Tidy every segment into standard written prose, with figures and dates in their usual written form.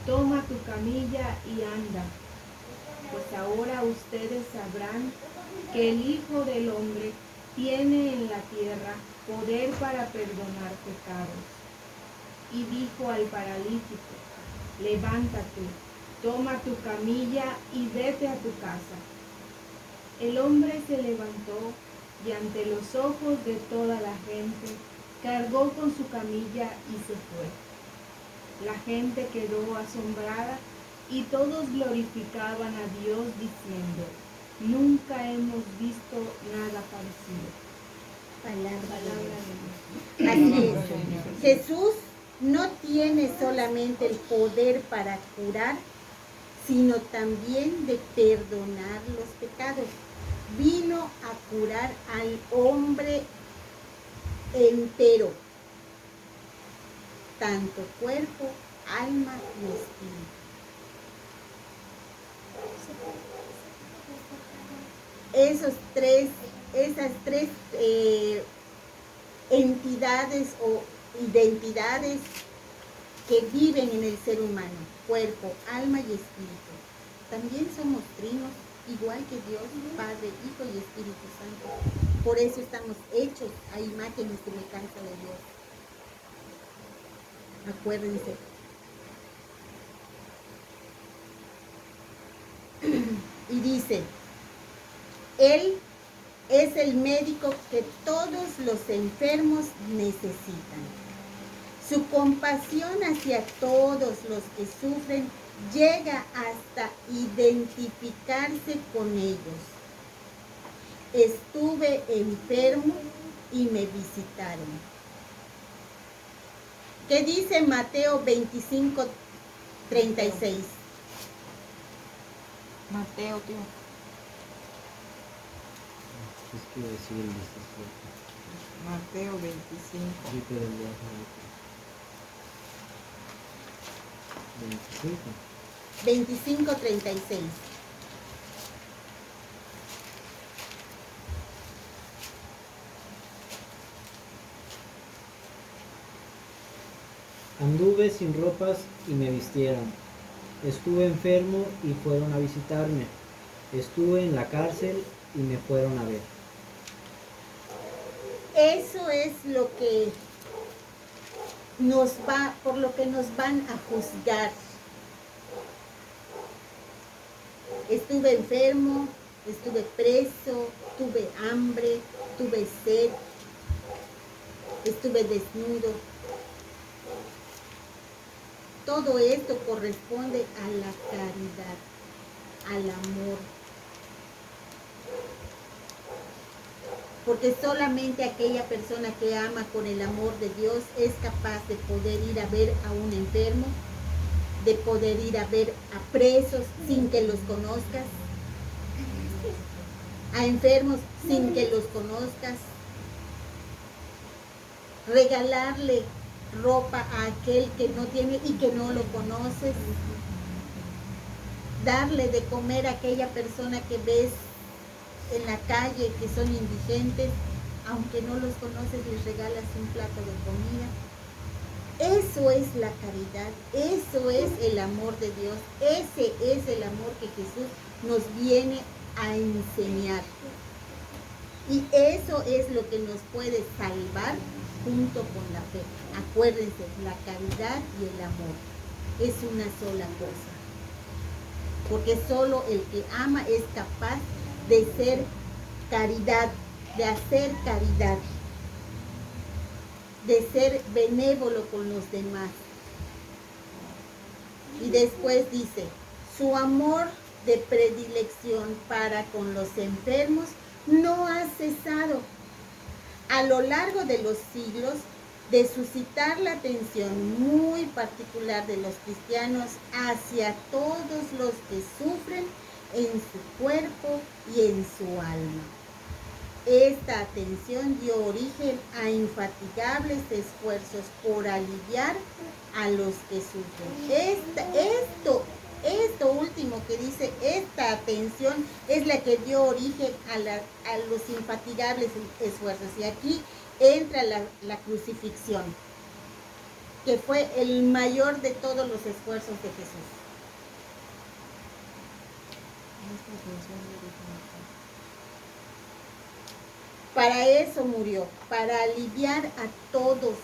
toma tu camilla y anda, pues ahora ustedes sabrán que el Hijo del Hombre tiene en la tierra poder para perdonar pecados. Y dijo al paralítico, levántate, toma tu camilla y vete a tu casa. El hombre se levantó y ante los ojos de toda la gente cargó con su camilla y se fue. La gente quedó asombrada y todos glorificaban a Dios diciendo, nunca hemos visto nada parecido. Palabra de Dios. Así es. Jesús no tiene solamente el poder para curar, sino también de perdonar los pecados. Vino a curar al hombre entero, tanto cuerpo, alma y espíritu. Esas tres entidades o identidades que viven en el ser humano, cuerpo, alma y espíritu. También somos trinos, igual que Dios, Padre, Hijo y Espíritu Santo. Por eso estamos hechos a imagen y semejanza de Dios. Acuérdense. Y dice, Él es el médico que todos los enfermos necesitan. Su compasión hacia todos los que sufren llega hasta identificarse con ellos. Estuve enfermo y me visitaron. ¿Qué dice Mateo 25, 36? Mateo, tío. Es que decir el 17. Mateo 25. Sí, pero el 25. 25, 36. Anduve sin ropas y me vistieron. Estuve enfermo y fueron a visitarme. Estuve en la cárcel y me fueron a ver. Eso es lo que por lo que nos van a juzgar. Estuve enfermo, estuve preso, tuve hambre, tuve sed, estuve desnudo. Todo esto corresponde a la caridad, al amor. Porque solamente aquella persona que ama con el amor de Dios es capaz de poder ir a ver a un enfermo, de poder ir a ver a presos sin que los conozcas, a enfermos sin que los conozcas, regalarle ropa a aquel que no tiene y que no lo conoces, darle de comer a aquella persona que ves en la calle que son indigentes, aunque no los conoces, les regalas un plato de comida. Eso es la caridad, eso es el amor de Dios, ese es el amor que Jesús nos viene a enseñar. Y eso es lo que nos puede salvar junto con la fe. Acuérdense, la caridad y el amor es una sola cosa. Porque solo el que ama es capaz de ser caridad, de hacer caridad, de ser benévolo con los demás. Y después dice, su amor de predilección para con los enfermos no ha cesado a lo largo de los siglos de suscitar la atención muy particular de los cristianos hacia todos los que sufren en su cuerpo y en su alma. Esta atención dio origen a infatigables esfuerzos por aliviar a los que sufren. Esto último que dice, esta atención es la que dio origen a los infatigables esfuerzos. Y aquí entra la crucifixión. que fue el mayor de todos los esfuerzos de Jesús. Para eso murió, para aliviar a todos.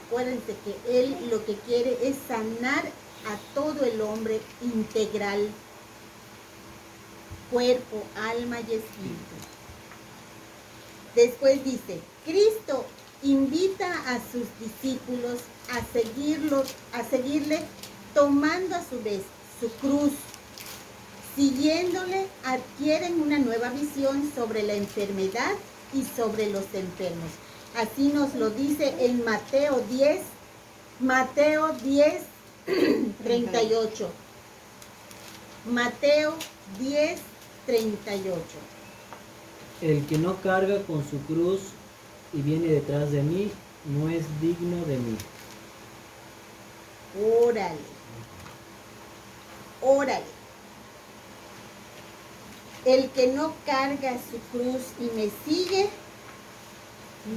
Acuérdense que Él lo que quiere es sanar a todo el hombre integral, cuerpo, alma y espíritu. Después dice, Cristo invita a sus discípulos a seguirle, tomando a su vez su cruz. Siguiéndole, adquieren una nueva visión sobre la enfermedad y sobre los enfermos. Así nos lo dice en Mateo 10, 38. Mateo 10, 38. El que no carga con su cruz y viene detrás de mí, no es digno de mí. Órale. El que no carga su cruz y me sigue,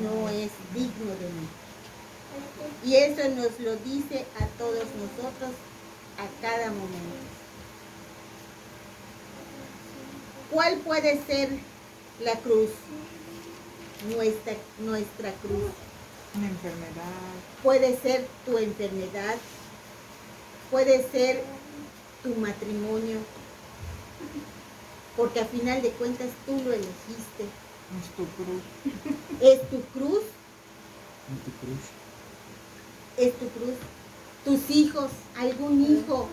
no es digno de mí. Y eso nos lo dice a todos nosotros a cada momento. ¿Cuál puede ser la cruz? Nuestra cruz. Una enfermedad. Puede ser tu enfermedad, puede ser tu matrimonio, porque a final de cuentas tú lo elegiste. Es tu cruz. Es tu cruz, En tu cruz. es tu cruz. Tus hijos, algún hijo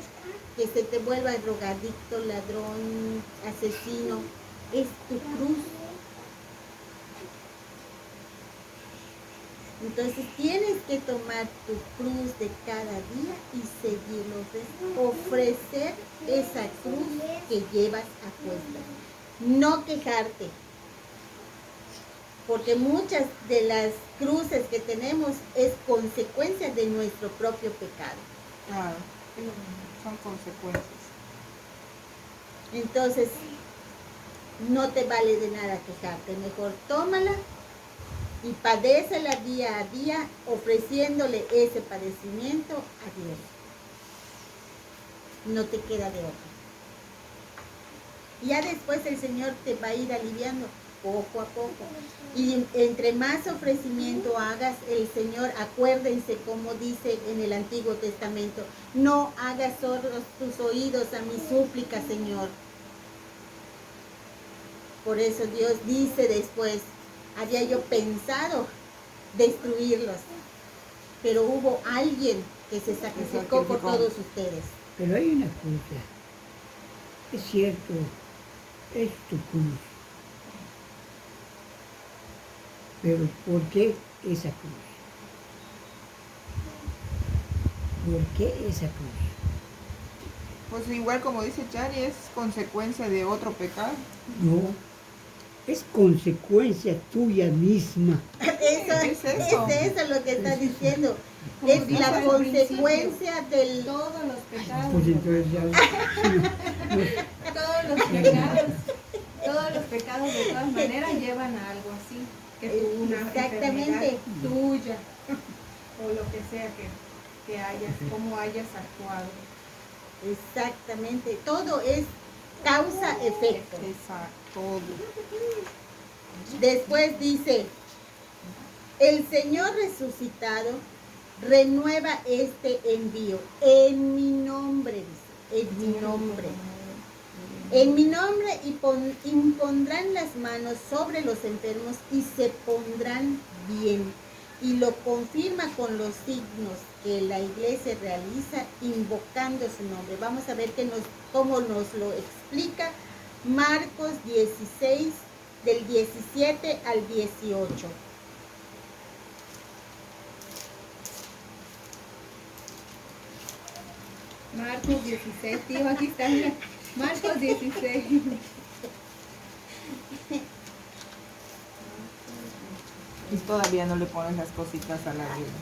que se te vuelva drogadicto, ladrón, asesino, es tu cruz. Entonces tienes que tomar tu cruz de cada día y seguirlo, ofrecer esa cruz que llevas a cuesta. No quejarte, porque muchas de las cruces que tenemos es consecuencia de nuestro propio pecado. Claro, son consecuencias. Entonces, no te vale de nada quejarte, mejor tómala y padécela día a día, ofreciéndole ese padecimiento a Dios. No te queda de otra. Ya después el Señor te va a ir aliviando poco a poco. Y entre más ofrecimiento hagas, el Señor, acuérdense como dice en el Antiguo Testamento, no hagas sordos tus oídos a mi súplica, Señor. Por eso Dios dice después, había yo pensado destruirlos, pero hubo alguien que se sacrificó por todos ustedes. Pero hay una cosa, es cierto, es tu cruz. Pero ¿por qué esa cruz? ¿Por qué esa cruz? Pues igual como dice Chari, es consecuencia de otro pecado. No, es consecuencia tuya misma. Es eso lo que está diciendo. Es dijo la al consecuencia del... Todos los pecados. Pues entonces ya, Todos los pecados de todas maneras llevan a algo así, que tú una Exactamente. enfermedad tuya o lo que sea que hayas, cómo hayas actuado. Exactamente. Todo es causa-efecto. Exacto, todo. Después dice, el Señor resucitado renueva este envío en mi nombre, dice, en mi nombre. En mi nombre impondrán las manos sobre los enfermos y se pondrán bien. Y lo confirma con los signos que la iglesia realiza invocando su nombre. Vamos a ver cómo nos lo explica Marcos 16, del 17 al 18. Marcos 16, tío, aquí está, mira. Marcos 16. Y todavía no le pones las cositas a la Biblia.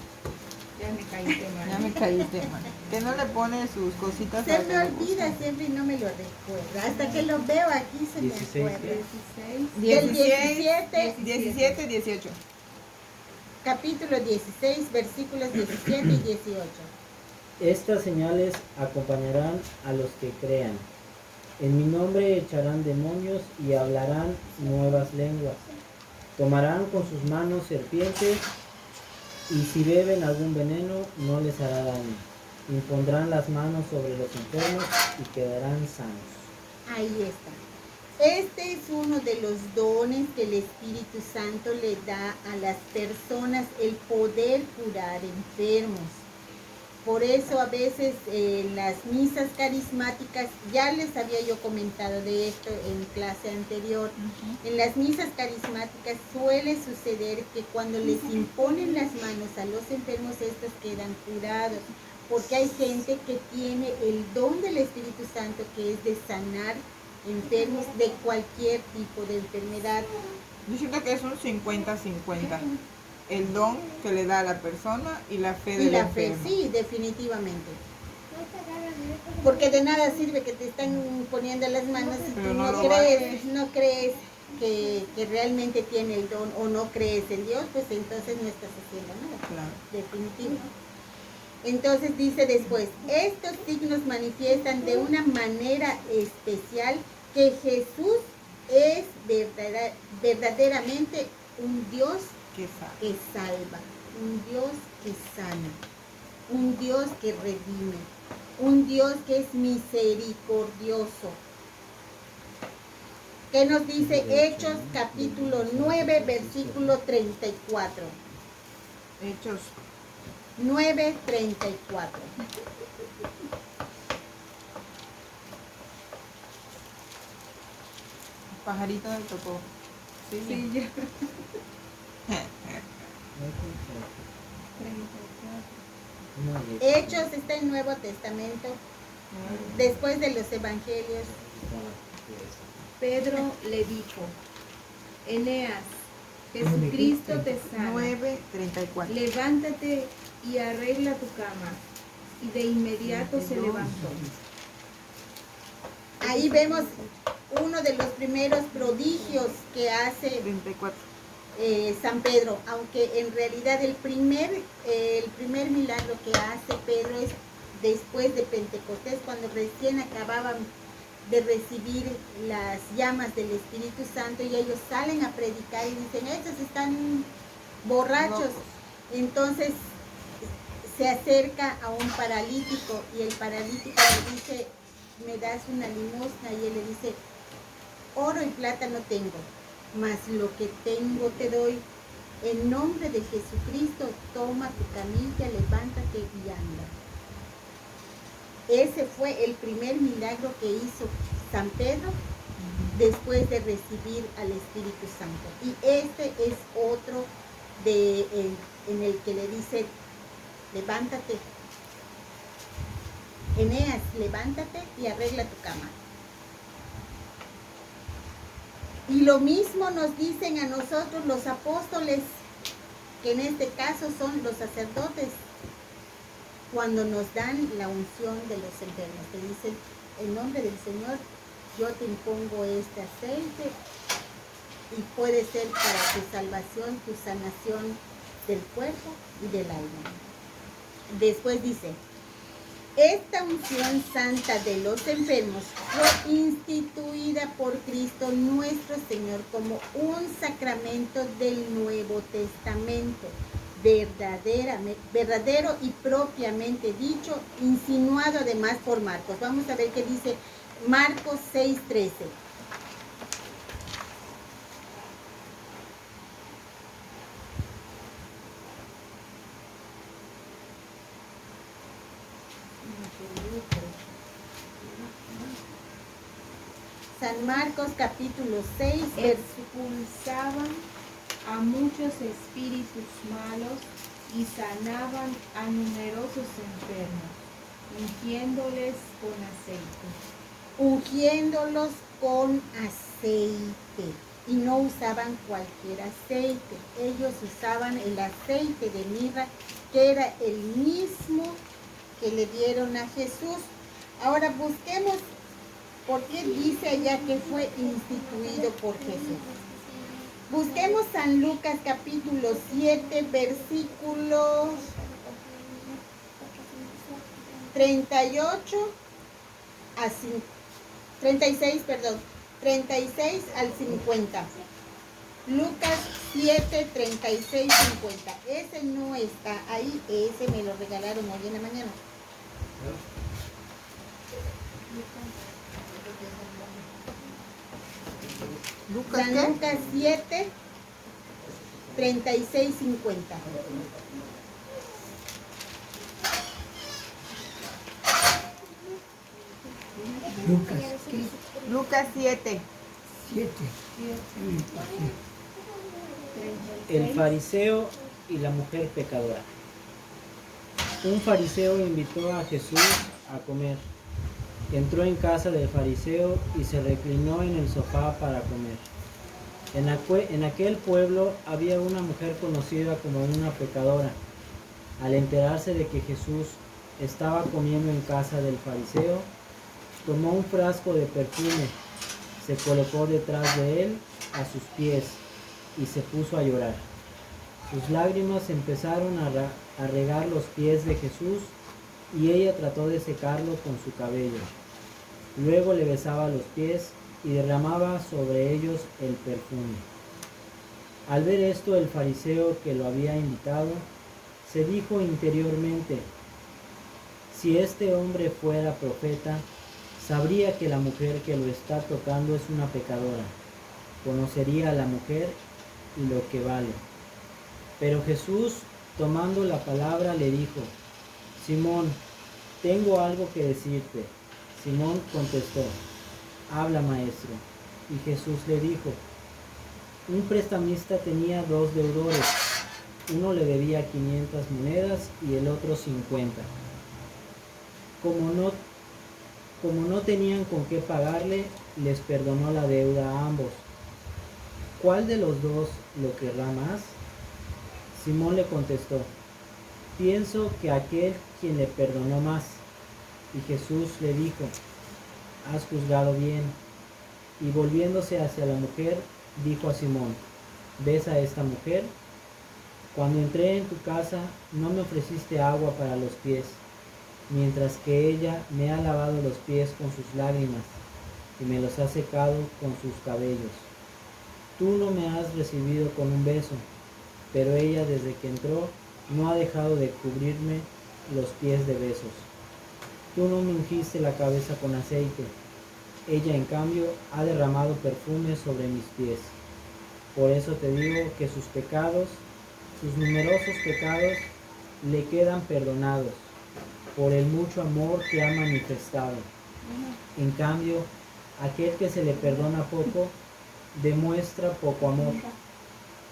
Ya me caíste mal. Ya me caíste mal. Que no le pone sus cositas Se a me olvida siempre y no me lo recuerda. Hasta que lo veo aquí se 16, me acuerda. 16. Del 17. 17, 18. capítulo 16, versículos 17 y 18. Estas señales acompañarán a los que crean. En mi nombre echarán demonios y hablarán nuevas lenguas. Tomarán con sus manos serpientes y si beben algún veneno no les hará daño. Impondrán las manos sobre los enfermos y quedarán sanos. Ahí está. Este es uno de los dones que el Espíritu Santo le da a las personas, el poder curar enfermos. Por eso a veces las misas carismáticas, ya les había yo comentado de esto en clase anterior, en las misas carismáticas suele suceder que cuando les imponen las manos a los enfermos, estos quedan curados, porque hay gente que tiene el don del Espíritu Santo que es de sanar enfermos de cualquier tipo de enfermedad. Yo siento que es un 50-50. El don que le da a la persona y la fe Y del la fe, enfermo. sí, definitivamente. Porque de nada sirve que te están poniendo las manos si Pero tú no no lo crees, no crees que realmente tiene el don o no crees en Dios, pues entonces no estás haciendo nada. Claro. Definitivo. Entonces dice después, estos signos manifiestan de una manera especial que Jesús es verdaderamente un Dios ¿Qué sabe? que salva, un Dios que sana, un Dios que redime, un Dios que es misericordioso. ¿Qué nos dice Hechos capítulo 9, versículo 34? Hechos 9:34. pajarito me tocó. Sí, Sí, ya. 34. Hechos está en Nuevo Testamento, después de los evangelios. Pedro le dijo, Eneas, Jesucristo te sana. 9:34. Levántate y arregla tu cama. Y de inmediato se levantó. Ahí vemos uno de los primeros prodigios que hace 34. San Pedro, aunque en realidad el primer milagro que hace Pedro es después de Pentecostés, cuando recién acababan de recibir las llamas del Espíritu Santo y ellos salen a predicar y dicen, estos están borrachos. Locos. Entonces se acerca a un paralítico y el paralítico le dice, me das una limosna, y él le dice, oro y plata no tengo, mas lo que tengo te doy. En nombre de Jesucristo, toma tu camilla, levántate y anda. Ese fue el primer milagro que hizo San Pedro después de recibir al Espíritu Santo. Y este es otro en el que le dice, levántate. Eneas, levántate y arregla tu cama. Y lo mismo nos dicen a nosotros los apóstoles, que en este caso son los sacerdotes, cuando nos dan la unción de los enfermos. Te dicen, en nombre del Señor, yo te impongo este aceite y puede ser para tu salvación, tu sanación del cuerpo y del alma. Después dice, esta unción santa de los enfermos fue instituida por Cristo nuestro Señor como un sacramento del Nuevo Testamento, verdadero y propiamente dicho, insinuado además por Marcos. Vamos a ver qué dice Marcos 6:13. San Marcos capítulo 6, Expulsaban a muchos espíritus malos y sanaban a numerosos enfermos, ungiéndoles con aceite. ungiéndolos con aceite. Y no usaban cualquier aceite. Ellos usaban el aceite de mirra, que era el mismo que le dieron a Jesús. Ahora busquemos por qué dice allá que fue instituido por Jesús. Busquemos San Lucas capítulo 7, versículos 38 a 36, perdón, 36 al 50. Lucas 7, 36, 50. Ese no está ahí, ese me lo regalaron hoy en la mañana. ¿Lucas San qué? Lucas 7, 36, 50. Lucas, ¿qué? Lucas 7. 7. El fariseo y la mujer pecadora. Un fariseo invitó a Jesús a comer. Entró en casa del fariseo y se reclinó en el sofá para comer. En aquel pueblo había una mujer conocida como una pecadora. Al enterarse de que Jesús estaba comiendo en casa del fariseo, tomó un frasco de perfume, se colocó detrás de él a sus pies y se puso a llorar. Sus lágrimas empezaron a regar los pies de Jesús y ella trató de secarlo con su cabello. Luego le besaba los pies y derramaba sobre ellos el perfume. Al ver esto, el fariseo que lo había invitado se dijo interiormente: si este hombre fuera profeta, sabría que la mujer que lo está tocando es una pecadora. Conocería a la mujer y lo que vale. Pero Jesús, tomando la palabra, le dijo: Simón, tengo algo que decirte. Simón contestó: habla, maestro. Y Jesús le dijo: un prestamista tenía 2 deudores. Uno le debía 500 monedas y el otro 50. Como no tenían con qué pagarle, les perdonó la deuda a ambos. ¿Cuál de los dos lo querrá más? Simón le contestó: pienso que aquel quien le perdonó más. Y Jesús le dijo: has juzgado bien. Y volviéndose hacia la mujer, dijo a Simón: ¿ves a esta mujer? Cuando entré en tu casa, no me ofreciste agua para los pies, mientras que ella me ha lavado los pies con sus lágrimas y me los ha secado con sus cabellos. Tú no me has recibido con un beso, pero ella desde que entró no ha dejado de cubrirme los pies de besos. Tú no me ungiste la cabeza con aceite, ella en cambio ha derramado perfume sobre mis pies. Por eso te digo que sus pecados, sus numerosos pecados, le quedan perdonados, por el mucho amor que ha manifestado. En cambio, aquel que se le perdona poco, demuestra poco amor.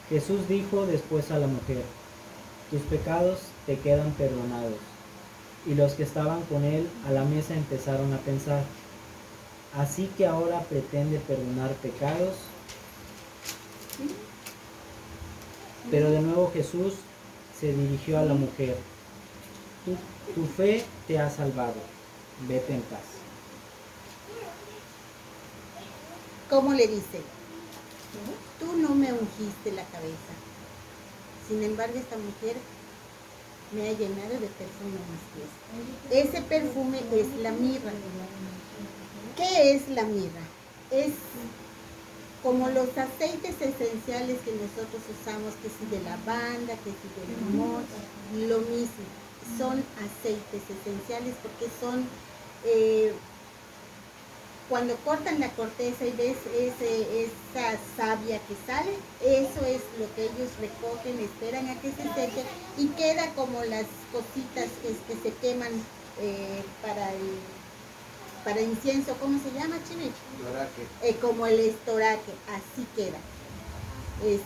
Jesús dijo después a la mujer: tus pecados te quedan perdonados. Y los que estaban con él a la mesa empezaron a pensar: así que ahora pretende perdonar pecados. Pero de nuevo Jesús se dirigió a la mujer: tu fe te ha salvado, vete en paz. ¿Cómo le dice? Tú no me ungiste la cabeza. Sin embargo, esta mujer me ha llenado de perfume mis pies. Ese perfume es la mirra. ¿Qué es la mirra? Es como los aceites esenciales que nosotros usamos, que si de lavanda, que si de limón, lo mismo. Son aceites esenciales porque son, cuando cortan la corteza y ves esa savia que sale, eso es lo que ellos recogen, esperan a que se seque y queda como las cositas que se queman para incienso. ¿Cómo se llama, Chimi? Como el estoraque, así queda.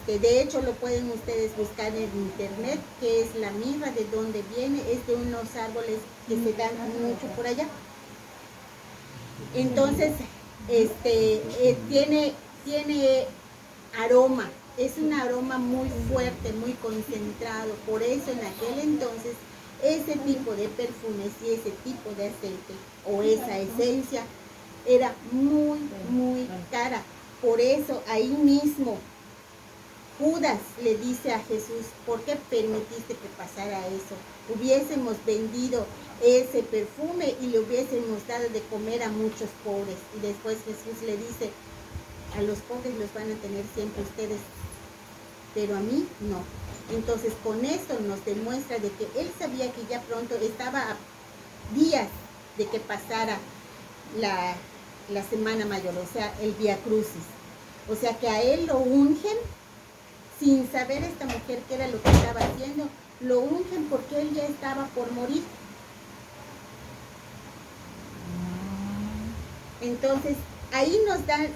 De hecho, lo pueden ustedes buscar en internet, que es la mirra, de dónde viene. Es de unos árboles que se dan mucho por allá. Entonces, tiene aroma, es un aroma muy fuerte, muy concentrado. Por eso en aquel entonces ese tipo de perfumes y ese tipo de aceite o esa esencia era muy, muy cara. Por eso ahí mismo Judas le dice a Jesús, ¿por qué permitiste que pasara eso? Hubiésemos vendido ese perfume y le hubiésemos dado de comer a muchos pobres. Y después Jesús le dice, a los pobres los van a tener siempre ustedes, pero a mí no. Entonces con esto nos demuestra de que él sabía que ya pronto estaba a días de que pasara la Semana Mayor, o sea, el Vía Crucis. O sea que a él lo ungen, sin saber esta mujer qué era lo que estaba haciendo, lo ungen porque él ya estaba por morir. Entonces, ahí nos dan,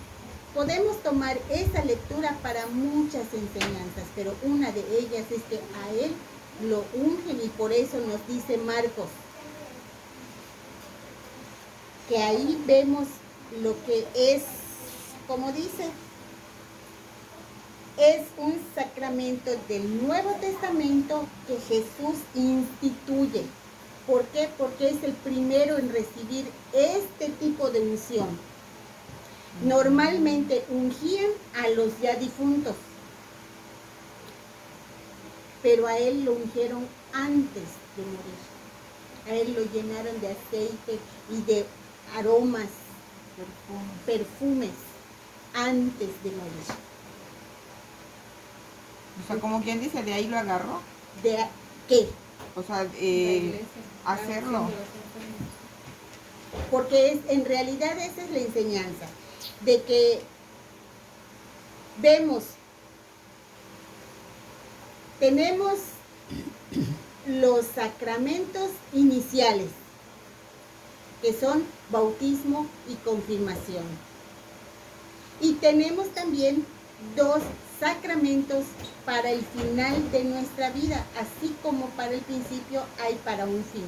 podemos tomar esa lectura para muchas enseñanzas, pero una de ellas es que a él lo ungen y por eso nos dice Marcos, que ahí vemos lo que es, como dice, es un sacramento del Nuevo Testamento que Jesús instituye. ¿Por qué? Porque es el primero en recibir este tipo de unción. Normalmente ungían a los ya difuntos, pero a él lo ungieron antes de morir. A él lo llenaron de aceite y de aromas, perfumes, antes de morir. O sea, como quien dice, de ahí lo agarró. ¿De qué? O sea, La iglesia hacerlo. Porque en realidad esa es la enseñanza, de que vemos, tenemos los sacramentos iniciales, que son bautismo y confirmación. Y tenemos también dos sacramentos para el final de nuestra vida, así como para el principio hay para un fin.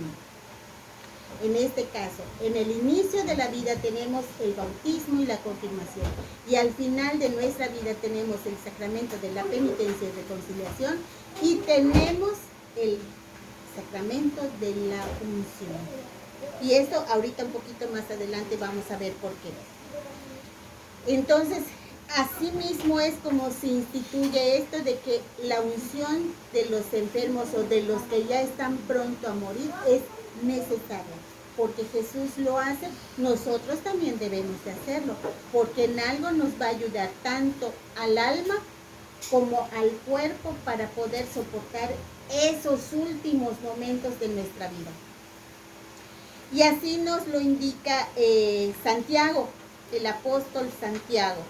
En este caso, en el inicio de la vida tenemos el bautismo y la confirmación, y al final de nuestra vida tenemos el sacramento de la penitencia y reconciliación, y tenemos el sacramento de la unción. Y esto ahorita un poquito más adelante vamos a ver por qué. Entonces, asimismo es como se instituye esto de que la unción de los enfermos o de los que ya están pronto a morir es necesaria. Porque Jesús lo hace, nosotros también debemos de hacerlo. Porque en algo nos va a ayudar tanto al alma como al cuerpo para poder soportar esos últimos momentos de nuestra vida. Y así nos lo indica Santiago, el apóstol Santiago.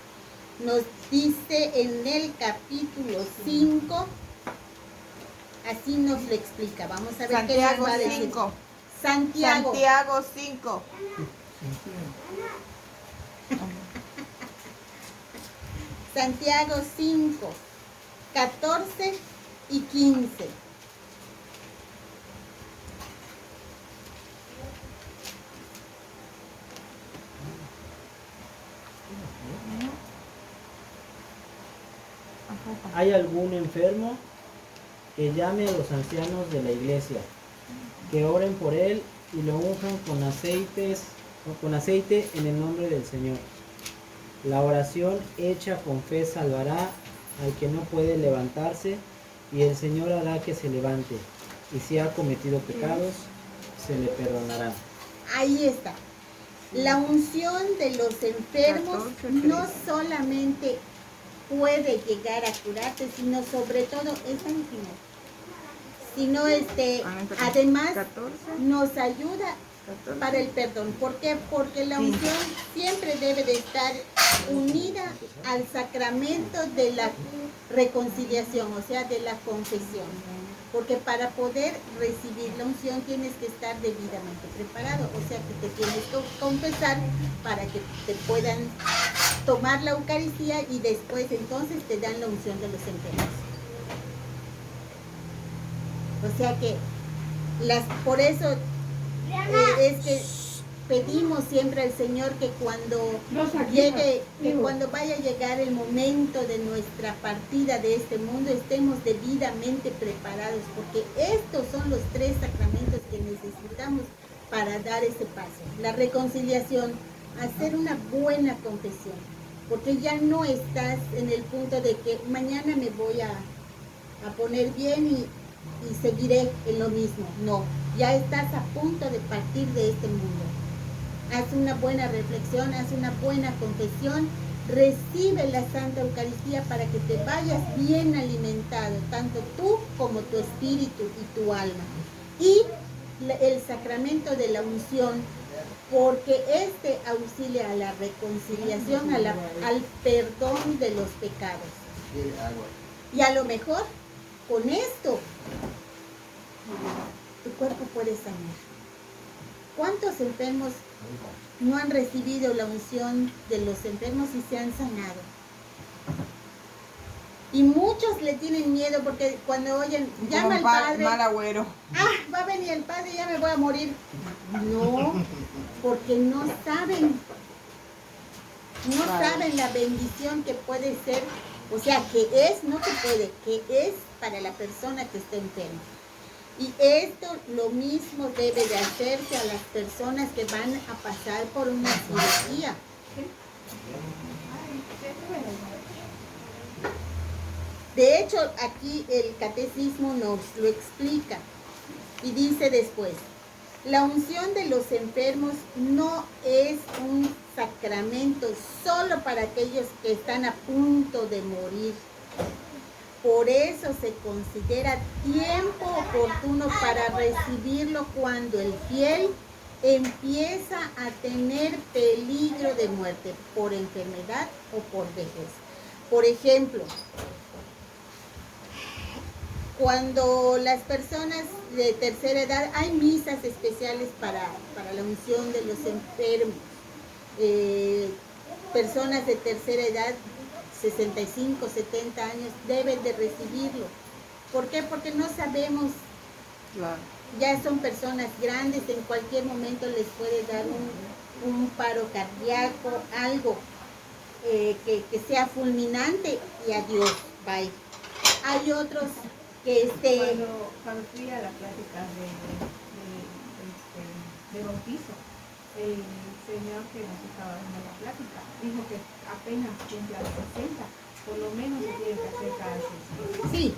Nos dice en el capítulo 5, así nos lo explica. Vamos a ver Santiago qué nos va a decir. 5. Santiago. Santiago 5. Santiago 5, 14 y 15. ¿Hay algún enfermo? Que llame a los ancianos de la iglesia, que oren por él y lo unjan con aceite en el nombre del Señor. La oración hecha con fe salvará al que no puede levantarse, y el Señor hará que se levante, y si ha cometido pecados, se le perdonarán. Ahí está. La unción de los enfermos no solamente puede llegar a curarte, sino sobre todo es tan final. Sino además nos ayuda para el perdón. ¿Por qué? Porque la unción siempre debe de estar unida al sacramento de la reconciliación, o sea, de la confesión. Porque para poder recibir la unción tienes que estar debidamente preparado, o sea que te tienes que confesar para que te puedan tomar la Eucaristía y después entonces te dan la unción de los enfermos. O sea que por eso es que pedimos siempre al Señor que cuando cuando vaya a llegar el momento de nuestra partida de este mundo, estemos debidamente preparados, porque estos son los tres sacramentos que necesitamos para dar ese paso. La reconciliación, hacer una buena confesión, porque ya no estás en el punto de que mañana me voy a poner bien y seguiré en lo mismo. No, ya estás a punto de partir de este mundo. Haz una buena reflexión, haz una buena confesión, recibe la Santa Eucaristía para que te vayas bien alimentado, tanto tú como tu espíritu y tu alma. Y el sacramento de la unción, porque este auxilia a la reconciliación, al perdón de los pecados. Y a lo mejor, con esto, tu cuerpo puede sanar. ¿Cuántos enfermos no han recibido la unción de los enfermos y se han sanado? Y muchos le tienen miedo porque cuando oyen, llama al padre, mal agüero. Va a venir el padre y ya me voy a morir. No, porque no saben la bendición que puede ser, o sea, que es, no que puede, que es para la persona que está enferma. Y esto lo mismo debe de hacerse a las personas que van a pasar por una cirugía. De hecho, aquí el catecismo nos lo explica y dice después, la unción de los enfermos no es un sacramento solo para aquellos que están a punto de morir. Por eso se considera tiempo oportuno para recibirlo cuando el fiel empieza a tener peligro de muerte por enfermedad o por vejez. Por ejemplo, cuando las personas de tercera edad, hay misas especiales para la unción de los enfermos. Personas de tercera edad, 65, 70 años, deben de recibirlo. ¿Por qué? Porque no sabemos, Claro. ya son personas grandes, en cualquier momento les puede dar un paro cardíaco, algo que sea fulminante y adiós, bye. Hay otros que Cuando fui a la plática de bautizo, el señor que nos estaba dando la plática dijo que apenas cumple los 60, por lo menos se tiene que hacer cada 6 meses.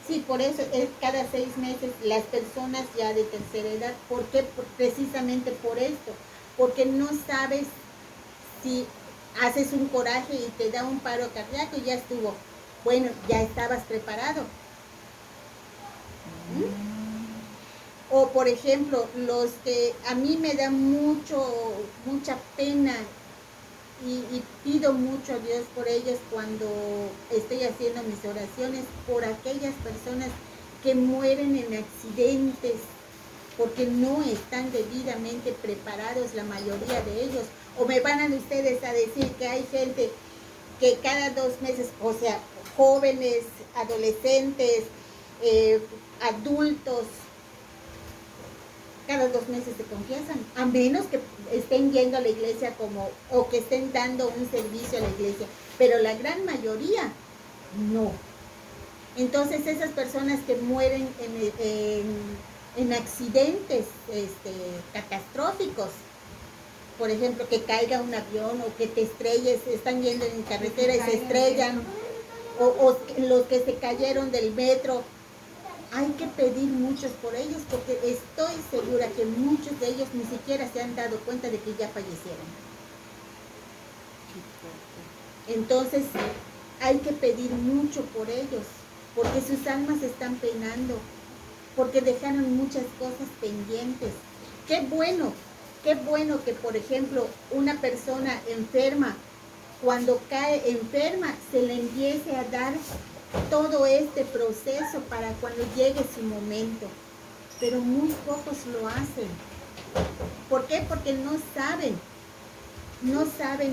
Sí, por eso es cada 6 meses las personas ya de tercera edad. ¿Por qué? Precisamente por esto, porque no sabes si haces un coraje y te da un paro cardíaco y ya estuvo. Bueno, ya estabas preparado. O por ejemplo, los que a mí me da mucha pena y pido mucho a Dios por ellos cuando estoy haciendo mis oraciones, por aquellas personas que mueren en accidentes porque no están debidamente preparados, la mayoría de ellos. O me van a ustedes a decir que hay gente que cada 2 meses, o sea, jóvenes, adolescentes, adultos, cada 2 meses se confiesan, a menos que estén yendo a la iglesia o que estén dando un servicio a la iglesia, pero la gran mayoría no. Entonces esas personas que mueren en accidentes catastróficos, por ejemplo, que caiga un avión o que te estrelles, están yendo en carretera y se estrellan, o los que se cayeron del metro, hay que pedir muchos por ellos, porque estoy segura que muchos de ellos ni siquiera se han dado cuenta de que ya fallecieron. Entonces hay que pedir mucho por ellos, porque sus almas están penando, porque dejaron muchas cosas pendientes. Qué bueno que, por ejemplo, una persona enferma, cuando cae enferma, se le empiece a dar todo este proceso para cuando llegue su momento. Pero muy pocos lo hacen. ¿Por qué? Porque no saben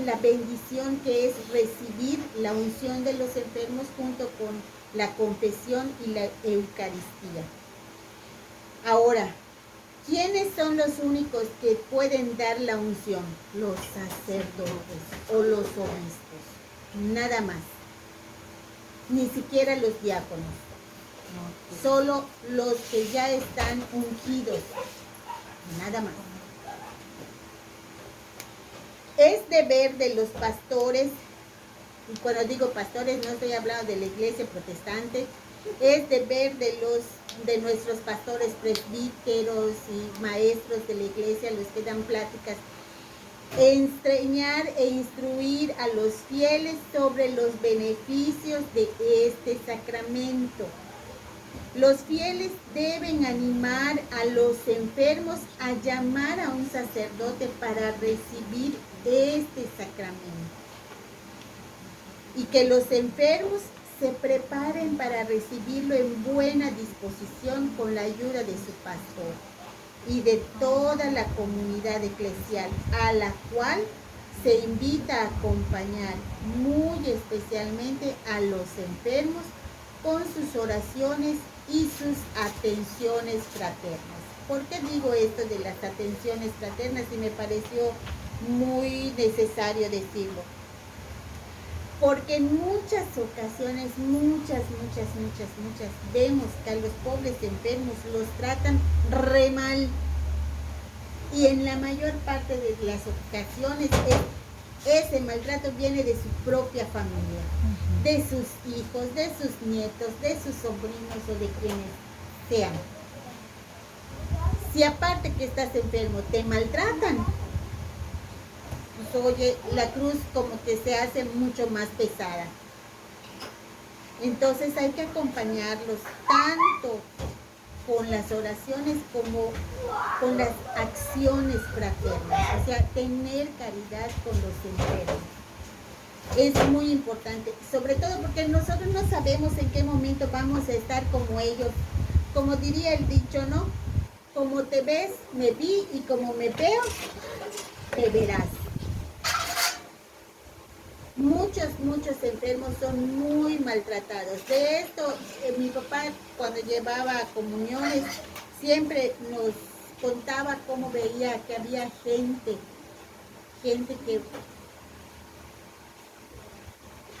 la bendición que es recibir la unción de los enfermos junto con la confesión y la Eucaristía. Ahora, ¿quiénes son los únicos que pueden dar la unción? Los sacerdotes o los obispos, nada más. Ni siquiera los diáconos, solo los que ya están ungidos, nada más. Es deber de los pastores y cuando digo pastores no estoy hablando de la iglesia protestante, es deber de nuestros pastores presbíteros y maestros de la iglesia, los que dan pláticas, enseñar e instruir a los fieles sobre los beneficios de este sacramento. Los fieles deben animar a los enfermos a llamar a un sacerdote para recibir este sacramento. Y que los enfermos se preparen para recibirlo en buena disposición con la ayuda de su pastor y de toda la comunidad eclesial, a la cual se invita a acompañar muy especialmente a los enfermos con sus oraciones y sus atenciones fraternas. ¿Por qué digo esto de las atenciones fraternas? Y me pareció muy necesario decirlo. Porque en muchas ocasiones, muchas, vemos que a los pobres enfermos los tratan re mal. Y en la mayor parte de las ocasiones ese maltrato viene de su propia familia, de sus hijos, de sus nietos, de sus sobrinos o de quienes sean. Si aparte que estás enfermo te maltratan, pues oye, la cruz como que se hace mucho más pesada. Entonces hay que acompañarlos tanto con las oraciones como con las acciones fraternas, o sea, tener caridad con los enfermos. Es muy importante, sobre todo porque nosotros no sabemos en qué momento vamos a estar como ellos. Como diría el dicho, ¿no? Como te ves, me vi, y como me veo, te verás. Muchos enfermos son muy maltratados. De esto, mi papá cuando llevaba comuniones siempre nos contaba cómo veía que había gente que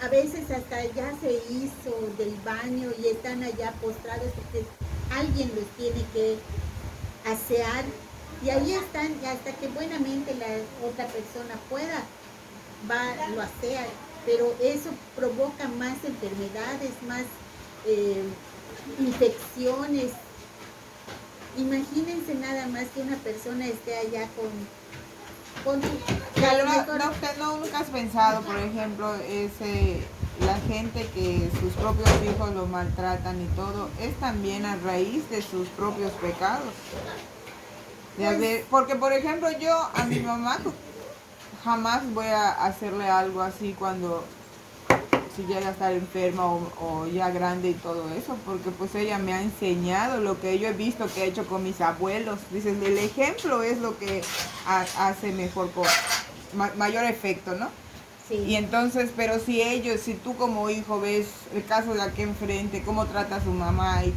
a veces hasta ya se hizo del baño y están allá postrados porque alguien los tiene que asear, y ahí están, y hasta que buenamente la otra persona pueda, lo asea, pero eso provoca más enfermedades, más infecciones. Imagínense nada más que una persona esté allá con Pero no, nunca has pensado, por ejemplo, la gente que sus propios hijos lo maltratan y todo, es también a raíz de sus propios pecados. Porque, por ejemplo, yo a mi mamá jamás voy a hacerle algo así si llega a estar enferma o ya grande y todo eso, porque pues ella me ha enseñado lo que yo he visto que he hecho con mis abuelos. Dicen, el ejemplo es lo que hace mayor efecto, ¿no? Sí. Y entonces, pero si tú como hijo ves el caso de aquí enfrente, cómo trata a su mamá y todo,